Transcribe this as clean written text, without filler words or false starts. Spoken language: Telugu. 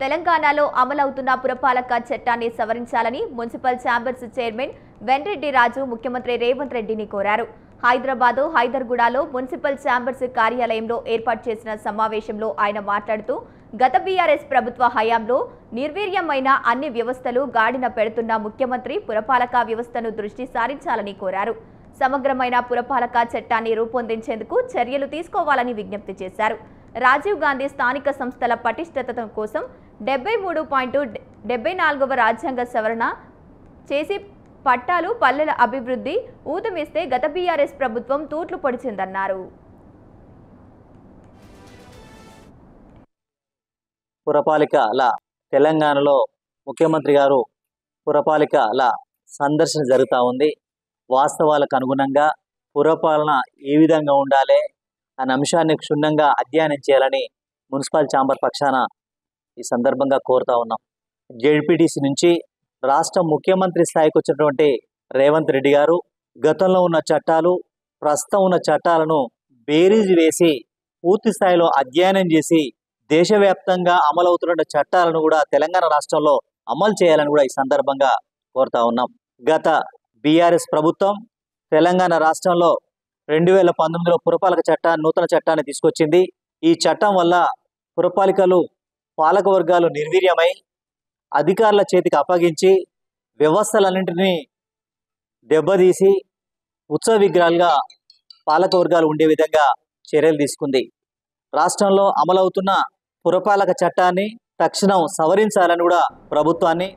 తెలంగాణలో అమలవుతున్న పురపాలక చట్టాన్ని సవరించాలని మున్సిపల్ ఛాంబర్స్ చైర్మన్ వెంరెడ్డి రాజు ముఖ్యమంత్రి రేవంత్ రెడ్డిని కోరారు. హైదరాబాద్ హైదర్గూడలో మున్సిపల్ ఛాంబర్స్ కార్యాలయంలో ఏర్పాటు చేసిన సమావేశంలో ఆయన మాట్లాడుతూ గత బీఆర్ఎస్ ప్రభుత్వ హయాంలో నిర్వీర్యమైన అన్ని వ్యవస్థలు గాడిన పెడుతున్న ముఖ్యమంత్రి పురపాలక వ్యవస్థను దృష్టి సారించాలని కోరారు. సమగ్రమైన పురపాలక చట్టాన్ని రూపొందించేందుకు చర్యలు తీసుకోవాలని విజ్ఞప్తి చేశారు. రాజీవ్ గాంధీ స్థానిక సంస్థల పటిష్టత కోసం 73.74వ రాజ్యాంగ సవరణ చేసి పట్టాలు పల్లెల అభివృద్ధి ఊతమిస్తే గత బీఆర్ఎస్ ప్రభుత్వం తూట్లు పొడిచిందన్నారు. పురపాలికల తెలంగాణలో ముఖ్యమంత్రి గారు పురపాలికల సందర్శన జరుగుతూ ఉంది. వాస్తవాలకు అనుగుణంగా పురపాలన ఏ విధంగా ఉండాలి అనే అంశాన్ని క్షుణ్ణంగా అధ్యయనం చేయాలని మున్సిపల్ ఛాంబర్ పక్షాన ఈ సందర్భంగా కోరుతా ఉన్నాం. జెడ్పీటీసీ నుంచి రాష్ట్ర ముఖ్యమంత్రి స్థాయికి వచ్చినటువంటి రేవంత్ రెడ్డి గారు గతంలో ఉన్న చట్టాలు ప్రస్తుతం ఉన్న చట్టాలను బేరీజు వేసి పూర్తి స్థాయిలో అధ్యయనం చేసి దేశవ్యాప్తంగా అమలవుతున్న చట్టాలను కూడా తెలంగాణ రాష్ట్రంలో అమలు చేయాలని కూడా ఈ సందర్భంగా కోరుతా ఉన్నాం. గత బీఆర్ఎస్ ప్రభుత్వం తెలంగాణ రాష్ట్రంలో 2019లో పురపాలక నూతన చట్టాన్ని తీసుకొచ్చింది. ఈ చట్టం వల్ల పురపాలికలు పాలక వర్గాలు నిర్వీర్యమై అధికారుల చేతికి అప్పగించి వ్యవస్థలన్నింటినీ దెబ్బతీసి ఉత్సవ విగ్రహాలుగా పాలక వర్గాలు ఉండే విధంగా చర్యలు తీసుకుంది. రాష్ట్రంలో అమలవుతున్న పురపాలక చట్టాన్ని తక్షణం సవరించాలని కూడా ప్రభుత్వాన్ని